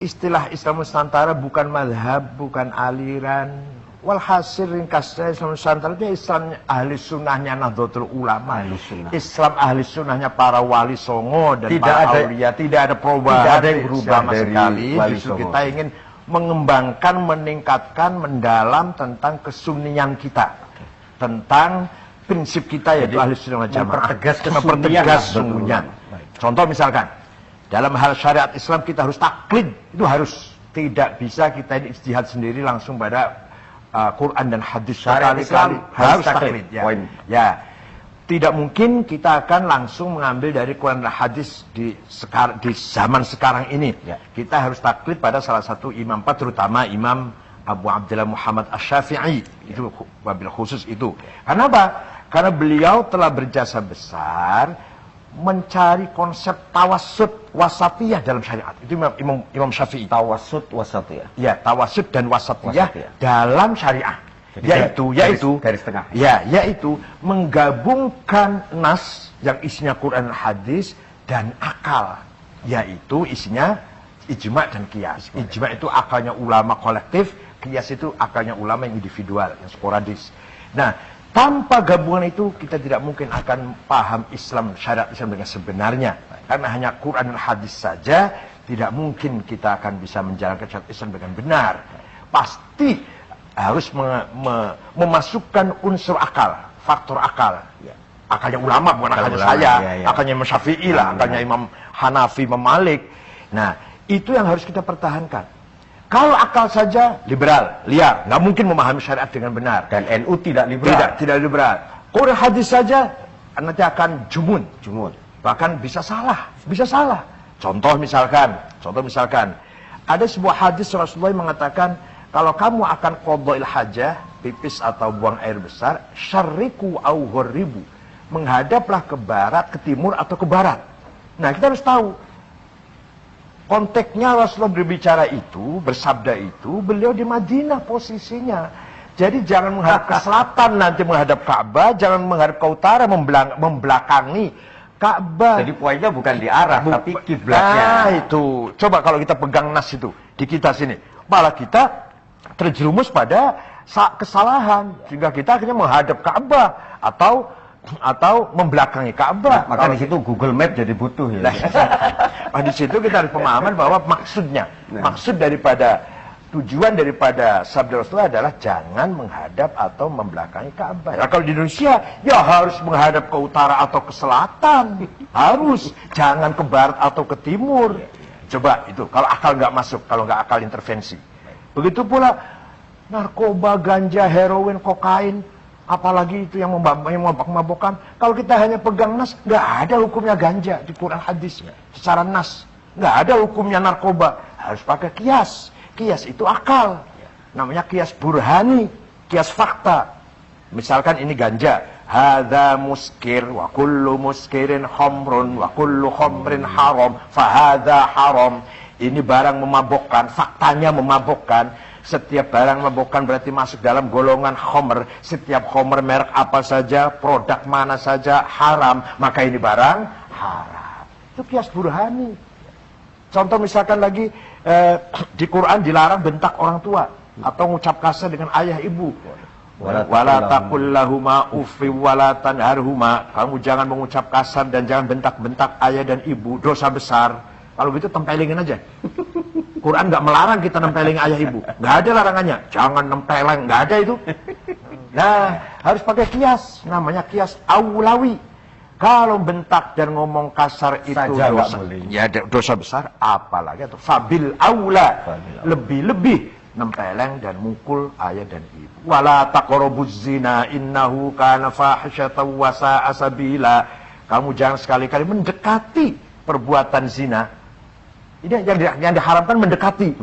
Istilah Islam Nusantara bukan madhab, bukan aliran. Walhasil ringkasnya Islam Nusantara itu Islam ahli sunnahnya Nahdlatul Ulama. Islam ahli sunnahnya para wali songo dan tidak para ada, aulia. Tidak ada perubahan, tidak ada yang berubah sama dari sekali. Justru songo. kita ingin mengembangkan, meningkatkan, mendalam tentang kesunnian kita, tentang prinsip kita yaitu ahli sunnah wal jamaah. Mempertegas kesunnian. Contoh misalkan, dalam hal syariat Islam kita harus taklid, itu harus. Tidak bisa kita ini ijtihad sendiri langsung pada Quran dan hadis. Syariat Islam harus taklid. Ya. Tidak mungkin kita akan langsung mengambil dari Quran dan hadis di zaman sekarang ini. Ya. Kita harus taklid pada salah satu imam, terutama Imam Abu Abdullah Muhammad Asy-Syafi'i. Itu wabil khusus itu. Karena apa? Karena beliau telah berjasa besar mencari konsep tawassut wasatiyah dalam syariat. Itu Imam Syafi'i. Tawassut wasatiyah. Ya, tawassut dan wasatiyah dalam syariah. Jadi yaitu garis tengah. Ya, yaitu menggabungkan nas yang isinya Quran dan hadis dan akal, yaitu isinya ijma dan qiyas. Ijma itu akalnya ulama kolektif, qiyas itu akalnya ulama yang individual, yang sporadis. Nah, tanpa gabungan itu kita tidak mungkin akan paham Islam, syariat Islam dengan sebenarnya. Karena hanya Quran dan hadis saja tidak mungkin kita akan bisa menjalankan syariat Islam dengan benar. Pasti harus memasukkan unsur akal, faktor akal. Akalnya ulama bukan akalnya saya, akalnya Imam Syafi'i lah, akalnya Imam Hanafi, Imam Malik. Nah, itu yang harus kita pertahankan. Kalau akal saja liberal, liar, nggak mungkin memahami syariat dengan benar. Dan NU tidak liberal. Tidak liberal. Quran hadis saja nanti akan jumun. Bahkan bisa salah. Contoh misalkan, ada sebuah hadis Rasulullah yang mengatakan, kalau kamu akan qadha'il hajah, pipis atau buang air besar, syarriku au gharibu, menghadaplah ke barat, ke timur atau ke barat. Nah, kita harus tahu konteksnya Rasulullah berbicara itu, bersabda itu, beliau di Madinah posisinya. Jadi jangan menghadap ke selatan nanti menghadap Ka'bah, jangan menghadap ke utara membelakangi Ka'bah. Jadi poinnya bukan di arah, tapi kiblatnya. Nah, itu. Coba kalau kita pegang nas itu di kita sini, malah kita terjerumus pada kesalahan sehingga kita akhirnya menghadap Ka'bah atau membelakangi Ka'bah. Maka di situ Google Map jadi butuh ya. Nah, di situ kita harus pemahaman bahwa maksud daripada tujuan daripada sabda Rasulullah adalah jangan menghadap atau membelakangi Ka'bah. Nah, kalau di Indonesia ya harus menghadap ke utara atau ke selatan. Harus, jangan ke barat atau ke timur. Coba itu kalau akal nggak masuk, kalau nggak akal intervensi. Begitu pula narkoba, ganja, heroin, kokain, apalagi itu yang memabukkan. Kalau kita hanya pegang nas, nggak ada hukumnya ganja di Quran hadis. Secara nas, nggak ada hukumnya narkoba. Harus pakai qiyas. Qiyas itu akal. Namanya qiyas burhani, qiyas fakta. Misalkan ini ganja. Hadza muskir wa kullu muskirin khamrun wa kullu khamrin haram fa hadza haram. Ini barang memabukkan, faktanya memabukkan. Setiap barang memabukkan berarti masuk dalam golongan khomer. Setiap khomer merek apa saja, produk mana saja haram, maka ini barang haram. Itu qiyas burhani. Contoh misalkan lagi di Quran dilarang bentak orang tua atau ngucap kasar dengan ayah ibu. Wala taqul lahuma uffi wala tanharhuma. Kamu jangan mengucap kasar dan jangan bentak-bentak ayah dan ibu, dosa besar. Kalau gitu tempelingin aja. Quran nggak melarang kita nempelin ayah ibu, nggak ada larangannya. Jangan nempeleng, nggak ada itu. Nah, harus pakai qiyas, namanya qiyas aulawi. Kalau bentak dan ngomong kasar itu dosa, ya dosa besar, apalagi itu fabil aula, lebih-lebih nempeleng dan mukul ayah dan ibu. Wala taqrabuz zina innahu kana fahisyatan wa sa'a sabila. Kamu jangan sekali-kali mendekati perbuatan zina. Ini yang diharamkan mendekati.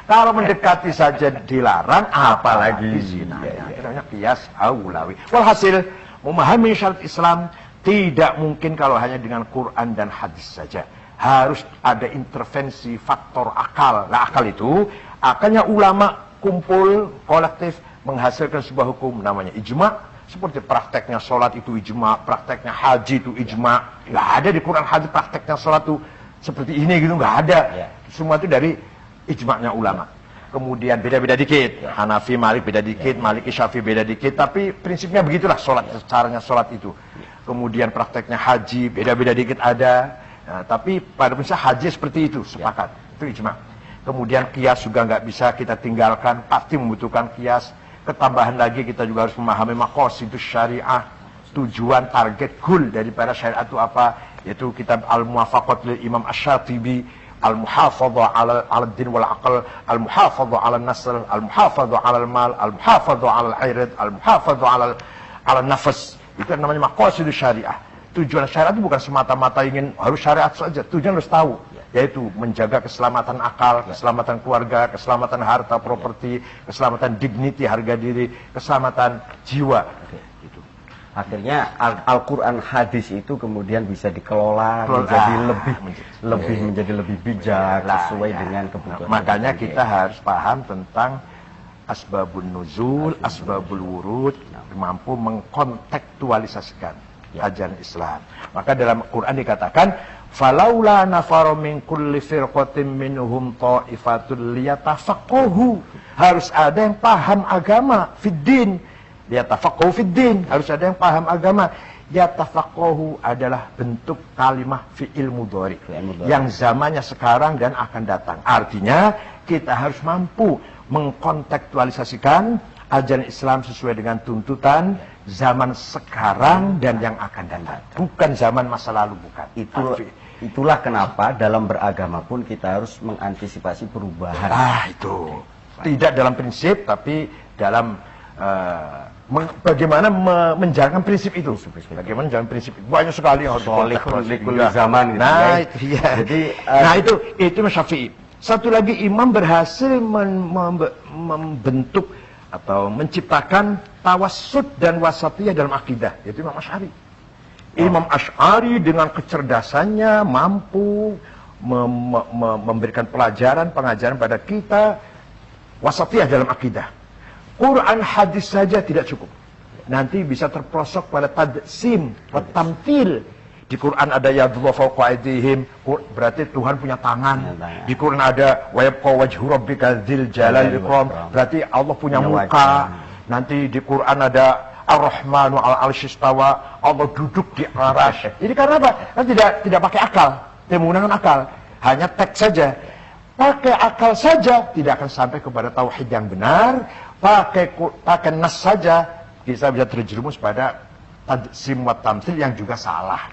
Kalau mendekati saja dilarang, apalagi zina. Itu namanya qiyas aulawi. Walhasil, memahami syariat Islam tidak mungkin kalau hanya dengan Quran dan hadis saja. Harus ada intervensi faktor akal. Nah, akal itu, akalnya ulama kumpul kolektif menghasilkan sebuah hukum namanya ijma. Seperti prakteknya sholat itu ijma, prakteknya haji itu ijma. Nggak ada di Quran hadis prakteknya sholat itu seperti ini gitu, nggak ada. Semua itu dari ijma'nya ulama. Kemudian beda-beda dikit, Hanafi, Malik beda dikit, Maliki, Syafi'i beda dikit, tapi prinsipnya begitulah sholat, caranya sholat itu. Kemudian prakteknya haji beda-beda dikit ada, nah, tapi pada prinsipnya haji seperti itu, sepakat, itu ijma'. Kemudian kias juga nggak bisa kita tinggalkan, pasti membutuhkan kias. Ketambahan lagi kita juga harus memahami maqasidus syariah, tujuan, target, goal daripada syariat itu apa, yaitu kitab Al-Muwafaqat lil Imam Asy-Syatibi, Al-Muhafadhah 'ala ad-din wal 'aql, Al-Muhafadhah 'ala an-nasl, Al-Muhafadhah 'ala al-mal, Al-Muhafadhah 'ala al-'ird, Al-Muhafadhah 'ala an-nafs. Itu namanya maqasidus syariah. Tujuan syariat itu bukan semata-mata ingin harus syariat saja, tujuan harus tahu, yaitu menjaga keselamatan akal, keselamatan keluarga, keselamatan harta properti, keselamatan dignity, harga diri, keselamatan jiwa. Akhirnya Al-Quran hadis itu kemudian bisa dikelola menjadi menjadi lebih bijak sesuai dengan kebutuhan. Makanya kita harus paham tentang asbabun nuzul, asbabul wurud, mampu mengkontekstualisasikan ajaran Islam. Maka dalam Quran dikatakan, falaula nafara min kulli firqatin minhum ta'ifatul liyatafaqahu. Harus ada yang paham agama fiddin. Liyatafaqahu fiddin, harus ada yang paham agama. Yatafaqahu adalah bentuk kalimah fi'il mudhari yang zamannya sekarang dan akan datang. Artinya kita harus mampu mengkontekstualisasikan ajaran Islam sesuai dengan tuntutan zaman sekarang dan yang akan datang. Bukan zaman masa lalu, bukan. Itulah kenapa dalam beragama pun kita harus mengantisipasi perubahan. Itu tidak dalam prinsip, tapi dalam bagaimana menjalankan prinsip itu. Bagaimana menjalankan prinsip itu. Banyak sekali yang harus Solihul zaman gitu. Nah, itu ya. Jadi, itu Syafi'i. Satu lagi, imam berhasil membentuk atau menciptakan tawassut dan wasatiyah dalam akidah, yaitu Imam Asy'ari. Imam Asy'ari dengan kecerdasannya mampu memberikan pengajaran pada kita wasatiyah dalam akidah. Quran hadis saja tidak cukup. Nanti bisa terprosok pada tadsim, tamthil. Di Quran ada yadullah fawqa aydihim, berarti Tuhan punya tangan. Di Quran ada wa yabqa wajhu rabbika dzil jalal ikram, berarti Allah punya muka. Nanti di Quran ada Ar-Rahmanu 'alal 'arsy istawa, Allah duduk di arasy. Jadi karena apa? Kan tidak pakai akal, tidak menggunakan akal, hanya teks saja. Pakai akal saja tidak akan sampai kepada tauhid yang benar. Pakai nas saja kita bisa terjerumus pada tadsim wa tamthil yang juga salah.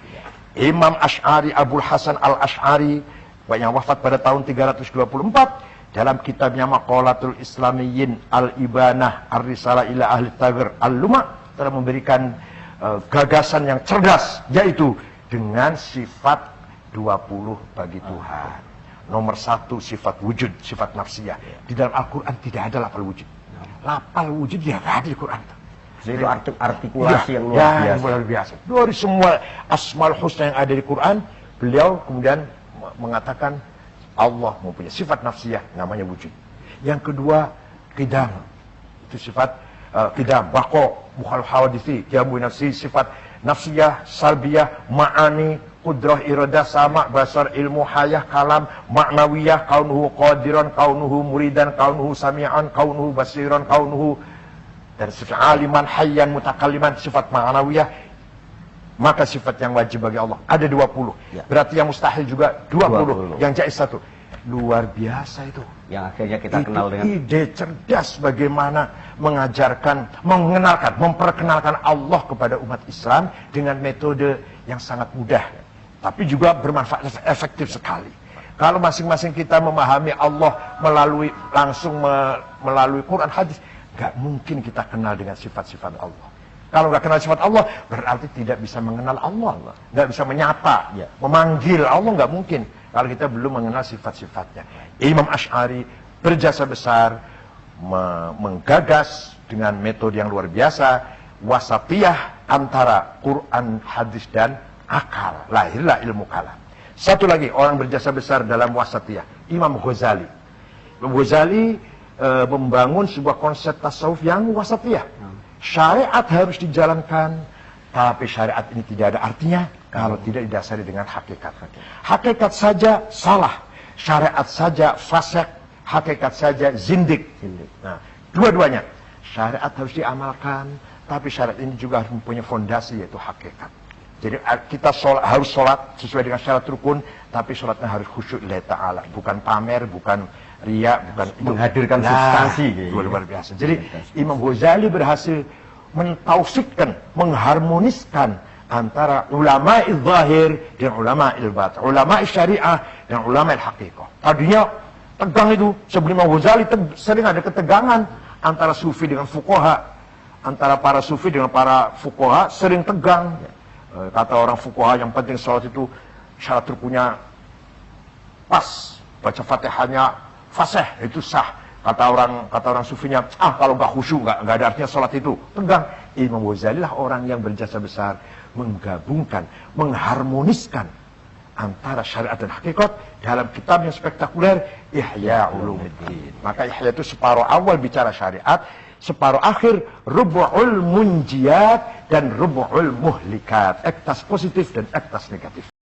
Imam Asy'ari, Abul Hasan Al-Asy'ari, yang wafat pada tahun 324, dalam kitabnya Maqalatul Islamiyyin Al-Ibanah Ar-Risalah ila Ahli Taghr Al-Luma telah memberikan gagasan yang cerdas, yaitu dengan sifat 20 bagi Tuhan. Nomor 1 sifat wujud, sifat nafsiyah. Di dalam Al-Quran tidak ada lafal wujud. Lafal wujud ya ada di Quran. Jadi itu artikulasi yang luar biasa. Dari semua asmaul husna yang ada di Quran, beliau kemudian mengatakan Allah mempunyai sifat nafsiyah, namanya wujud. Yang kedua, qidam. Itu sifat qidam, baqa, mukhal hawadisi, qiyamu nafsi, sifat nafsiyah, salbiyah, ma'ani, qudrah, iradah, sama, basar, ilmu, hayah, kalam, ma'nawiyah, kaunuhu qadiran, kaunuhu muridan, kaunuhu sami'an, kaunuhu basiran, kaunuhu, dan sifat aliman, hayyan, mutakalliman, sifat ma'nawiyah. Maka sifat yang wajib bagi Allah ada 20. Berarti yang mustahil juga 20. Yang jaiz 1. Luar biasa itu. Yang akhirnya kita kenal dengan ide cerdas bagaimana memperkenalkan Allah kepada umat Islam dengan metode yang sangat mudah, tapi juga bermanfaat, efektif sekali. Kalau masing-masing kita memahami Allah melalui Quran hadis, gak mungkin kita kenal dengan sifat-sifat Allah. Kalau gak kenal sifat Allah, berarti tidak bisa mengenal Allah, gak bisa menyapa, memanggil Allah, gak mungkin kalau kita belum mengenal sifat-sifatnya. Imam Asy'ari berjasa besar menggagas dengan metode yang luar biasa wasatiyah antara Quran, hadis dan akal. Lahirlah ilmu kalam. Satu lagi orang berjasa besar dalam wasatiyah, Imam Ghazali. Imam Ghazali membangun sebuah konsep tasawuf yang wasatiyah. Syariat harus dijalankan, tapi syariat ini tidak ada artinya kalau tidak didasari dengan hakikat. Hakikat saja salah. syariat saja fasik, hakikat saja zindik. Nah, dua-duanya. Syariat harus diamalkan, tapi syariat ini juga harus mempunyai fondasi, yaitu hakikat. Jadi kita harus sholat sesuai dengan syarat rukun, tapi sholatnya harus khusyuk lillahi ta'ala, bukan pamer, bukan riya, bukan menghadirkan substansi. Luar biasa. Jadi Imam Ghazali berhasil mentaufikkan, mengharmoniskan antara ulama zahir dan ulama batin, ulama syariah dan ulama haqiqah. Tadinya tegang itu, sebelum Imam Ghazali sering ada ketegangan antara sufi dengan fuqaha, antara para sufi dengan para fuqaha sering tegang. Kata orang fuqaha yang penting sholat itu syarat rukunnya pas, baca fatihahnya fasih, itu sah. Kata orang sufinya, kalau nggak khusyuk nggak ada artinya sholat itu, tegang. Imam Ghazali lah orang yang berjasa besar menggabungkan, mengharmoniskan antara syariat dan hakikat dalam kitab yang spektakuler, Ihya Ulumuddin. Maka Ihya itu separuh awal bicara syariat, separuh akhir rubu'ul munjiyat dan rubu'ul muhlikat, ektas positif dan ektas negatif.